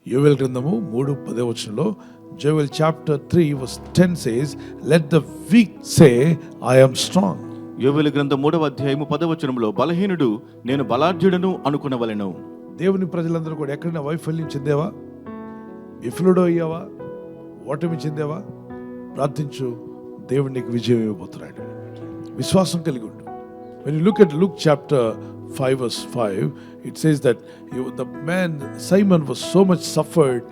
యోవేలు గ్రంథము 3:10 Joel chapter 3 verse 10 says, let the weak say, I am strong. యోవేలు గ్రంథం 3:10 బలహీనుడు నేను బలాఢ్యుడను అనుకునవలెను. దేవుని ప్రజలందరూ కూడా ఎక్కడైనా వైఫల్యం చెందేవా, విఫలుడు అయ్యావా, ఓటమి చెందేవా, ప్రార్థించు, దేవుడు నీకు విజయం ఇవ్వబోతున్నాడు. విశ్వాసం కలిగి ఉండు. When you look at Luke chapter 5 verse 5, it says that the man Simon was so much suffered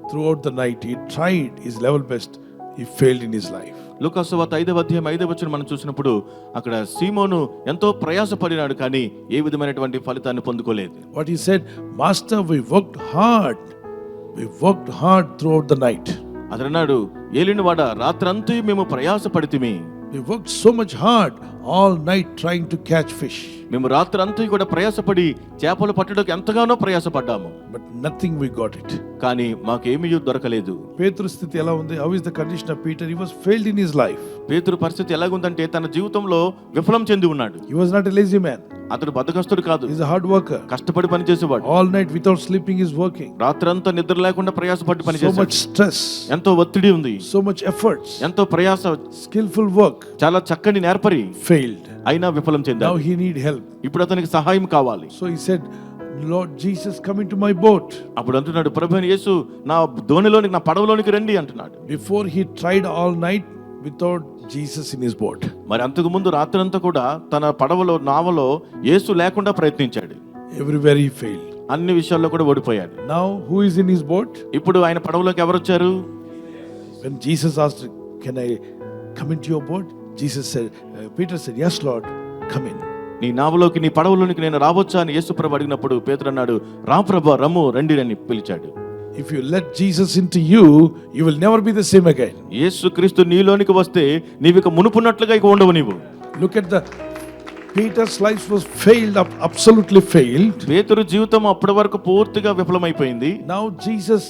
throughout the night. He tried his level best. He failed in his life. లూకాసు వార్త 5:5 మనం చూసినప్పుడు అక్కడ సీమోను ఎంతో ప్రయాసపడినాడు, కానీ ఏ విధమైనటువంటి ఫలితాన్ని పొందుకోలేదు. What he said, Master, we worked hard throughout the night. అతడన్నాడు, ఏలినవాడ, రాత్రంతా మేము ప్రయాసపడితిమి. We worked so much hard all night trying to catch fish. మేము రాత్రంతా కూడా ప్రయాసపడి చేపలు పట్టడానికి ఎంతగానో ప్రయాసపడ్డాము, but nothing we got it. కానీ మాకేమీ దొరకలేదు. పేతురు స్థితి ఎలా ఉంది? How is the condition of Peter? He was failed in his life. పేతురు పరిస్థితి ఎలాగుందంటే తన జీవితంలో విఫలం చెంది ఉన్నాడు. He was not a lazy man. అతడు బద్ధకస్తుడు కాదు. He is a hard worker. కష్టపడి పని చేసేవాడు. All night without sleeping is working. రాత్రంతా నిద్ర లేకుండా ప్రయాసపడి పని చేసేవాడు. So much stress. ఎంతో ఒత్తిడి ఉంది. So much efforts. ఎంతో ప్రయాస. Skillful work. చాలా చక్కని నేర్పరి. Failed. అయినా విఫలం చెందాడు. Now he need help. ఇప్పుడు అతనికి సహాయం కావాలి. So he said, Lord Jesus, come into my boat. అప్పుడు అంటున్నాడు, ప్రభువైన యేసు నా దోణిలోనికి, నా పడవలోనికి రండి అంటున్నాడు. Before he tried all night without Jesus in his boat. మరి అంతకు ముందు రాత్రంతా కూడా తన పడవలో, నావలో యేసు లేకుండా ప్రయత్నించాడు. Everywhere he failed. అన్ని విషయాల్లో కూడా ఓడిపోయాడు. Now who is in his boat? ఇప్పుడు ఆయన పడవలోకి ఎవరు వచ్చారు? When Jesus asked, can I come into your boat? Jesus said, Peter said, yes Lord, come in. నీ నావలోకి, నీ పడవలోనికి నేను రావచ్చా అని యేసు ప్రభు అడిగినప్పుడు పేతురు అన్నాడు, రా ప్రభు, రమ్ము, రండి అని పిలిచాడు. If you let Jesus into you, you will never be the same again. యేసు క్రీస్తు నీలోనికి వస్తే నీవిక మునుపున్నట్లుగా ఇక ఉండవు నీవు. Look at Peter's life was failed up, absolutely failed. పేతురు జీవితం అప్పటి వరకు పూర్తిగా విఫలమైపోయింది. Now Jesus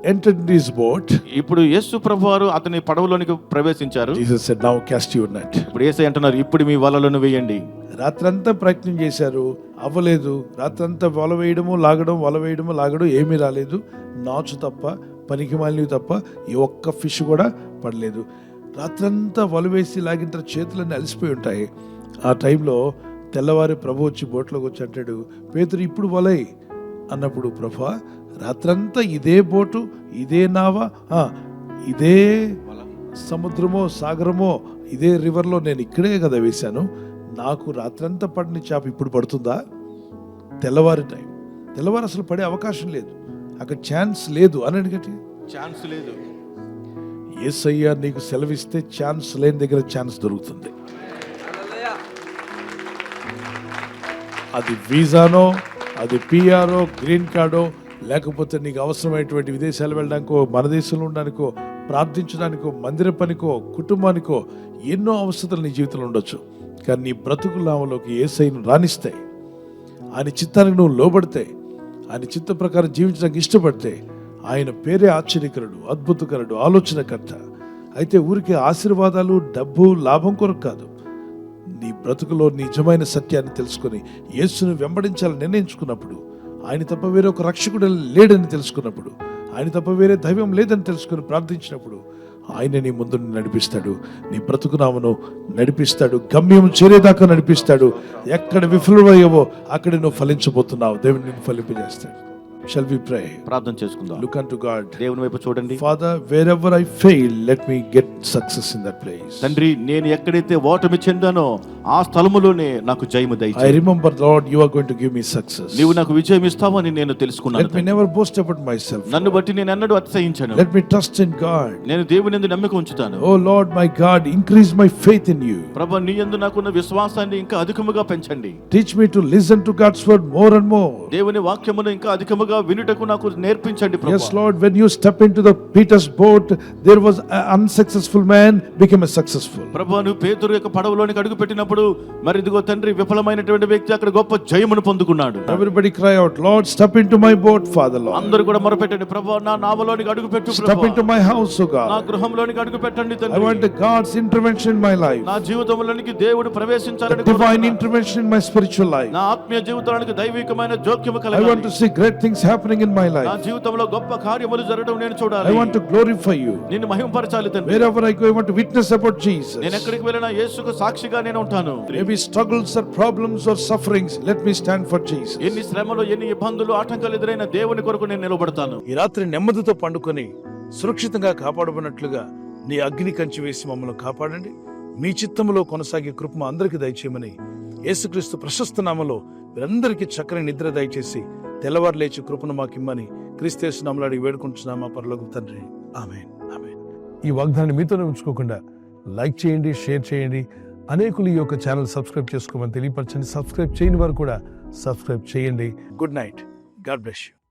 entered into his boat. ఇప్పుడు యేసు ప్రభు వారు అతని పడవలోనికి ప్రవేశించారు. Jesus said, now cast your net. ఇప్పుడు యేసయ్య అంటున్నారు, ఇప్పుడు మీ వలలను వేయండి. రాత్రంతా ప్రయత్నం చేశారు, అవ్వలేదు. రాత్రంతా వల వేయడము లాగడం ఏమీ రాలేదు. నాచు తప్ప, పనికి మాలినవి తప్ప ఏ ఒక్క ఫిష్ కూడా పడలేదు. రాత్రంతా వల వేసి లాగిన తర్వాత చేతులన్నీ అలసిపోయి ఉంటాయి. ఆ టైంలో తెల్లవారి ప్రభు వచ్చి బోట్లోకి వచ్చి అంటాడు, పేతురు ఇప్పుడు వలై అన్నప్పుడు, ప్రభా, రాత్రంతా ఇదే బోటు, ఇదే నావ, ఇదే సముద్రమో సాగరమో, ఇదే రివర్లో నేను ఇక్కడే కదా వేశాను. నాకు రాత్రంతా పడిన చేప ఇప్పుడు పడుతుందా? తెల్లవారు అసలు పడే అవకాశం లేదు, అక్కడ ఛాన్స్ లేదు అని అడిగటి. ఛాన్స్ లేదు. యేసయ్య నీకు సెలవిస్తే ఛాన్స్ లేని దగ్గర ఛాన్స్ దొరుకుతుంది. అది వీసానో, అది పిఆర్ఓ, గ్రీన్ కార్డో, లేకపోతే నీకు అవసరమైనటువంటి విదేశాలు వెళ్ళడానికో, మన దేశంలో ఉండడానికో, ప్రార్థించడానికో, మందిర పనికో, కుటుంబానికో ఎన్నో అవసరాలు నీ జీవితంలో ఉండొచ్చు. కానీ నీ బ్రతుకు లాభంలోకి యేసయ్యను రాణిస్తాయి, ఆయన చిత్తానికి నువ్వు లోబడితే, ఆయన చిత్త ప్రకారం జీవించడానికి ఇష్టపడితే, ఆయన పేరే ఆశ్చర్యకరుడు, అద్భుతకరుడు, ఆలోచనకర్త. అయితే ఊరికే ఆశీర్వాదాలు, డబ్బు, లాభం కొరకు కాదు. నీ బ్రతుకులో నిజమైన సత్యాన్ని తెలుసుకొని యేసును వెంబడించాలని నిర్ణయించుకున్నప్పుడు, ఆయన తప్ప వేరే ఒక రక్షకుడు లేడని తెలుసుకున్నప్పుడు, ఆయన తప్ప వేరే దైవం లేదని తెలుసుకుని ప్రార్థించినప్పుడు, ఆయన నీ ముందు నడిపిస్తాడు, నీ బ్రతుకునామను నడిపిస్తాడు, గమ్యం చేరేదాకా నడిపిస్తాడు. ఎక్కడ విఫలమయ్యావో అక్కడ నువ్వు ఫలించబోతున్నావు. దేవుడు నిన్ను ఫలింపజేస్తాడు. Shall we pray? ప్రార్థన చేసుకుందాం. Look unto God. దేవుని వైపు చూడండి. Father, wherever I fail, let me get success in that place. తండ్రి, నేను ఎక్కడైతే ఓటమి చెందానో ఆ స్థలములోనే నాకు జయము దయచేయి. I remember, Lord, you are going to give me success. నీవు నాకు విజయం ఇస్తావని నేను తెలుసుకున్నాను. Let me never boast about myself. నన్ను బట్టి నేను ఎన్నడూ అతిశయించను. Let me trust in God. నేను దేవుని యందు నమ్మిక ఉంచుతాను. Oh Lord, my God, increase my faith in you. ప్రభువా, నీ యందు నాకున్న విశ్వాసాన్ని ఇంకా అధికముగా పెంచండి. Teach me to listen to God's word more and more. దేవుని వాక్యమును ఇంకా అధికముగా వినుటకు నాకు నేర్పించండి ప్రభువా. Yes Lord, when you step into the Peter's boat, there was an unsuccessful man became a successful. ప్రభువా, నువ్వు పేతురు యొక్క పడవలోనికి అడుగు పెట్టినప్పుడు, మరి ఇదిగో తండ్రి, విఫలమైనటువంటి వ్యక్తి అక్కడ గొప్ప జయమును పొందుకున్నాడు. Everybody cry out, Lord, step into my boat, Father Lord. అందరూ కూడా మొరపెట్టండి, ప్రభువా, నా నావలోనికి అడుగు పెట్టు ప్రభువా. Step into my house, O God. నా గృహంలోనికి అడుగు పెట్టండి తండ్రి. I want God's intervention in my life. నా జీవితంలోనికి దేవుడు ప్రవేశించాలని Divine intervention in my spiritual life. నా ఆత్మీయ జీవితానికి దైవికమైన జోక్యము I want కలగాలి. to see great things happening in my నా life. జీవితంలో గొప్ప కార్యములు జరగడం నేను I చూడాలి. want to glorify you. నిన్ను మహిమపరచాలి తండ్రి. Wherever I go, I want to witness about Jesus. నేను ఎక్కడికి వెళ్ళినా యేసుకు సాక్షిగా నేను ఉంటాను. Maybe struggles or problems or sufferings, let me stand for Jesus. ఎన్ని శ్రమలు, ఎన్ని ఇబ్బందులు, ఆటంకాలు ఎదురైన దేవుని కొరకు నేను నిలబడతాను. ఈ రాత్రి నెమ్మదితో పండుకొని సురక్షితంగా కాపాడబడినట్లుగా నీ అగ్ని కంచి వేసి మమ్మల్ని కాపాడండి. మీ చిత్తములో కొనసాగే కృప మా అందరికీ దయచేయమని యేసుక్రీస్తు ప్రశస్త నామములో వీరందరికీ చక్కని నిద్ర దయచేసి తెల్లవారు లేచి కృపను మాకిమ్మని క్రీస్తు నామములో అడిగి వేడుకుంటున్నామా పరలోకపు తండ్రి. ఆమేన్. ఆమేన్. ఈ వాగ్దానాన్ని మీతోనే ఉంచుకోకుండా లైక్ చేయండి, షేర్ చేయండి. అనేకులు ఈ యొక్క ఛానల్ సబ్స్క్రైబ్ చేసుకోమని తెలియపరచండి. సబ్స్క్రైబ్ చేయని వారు కూడా సబ్స్క్రైబ్ చేయండి. Good night. God bless you.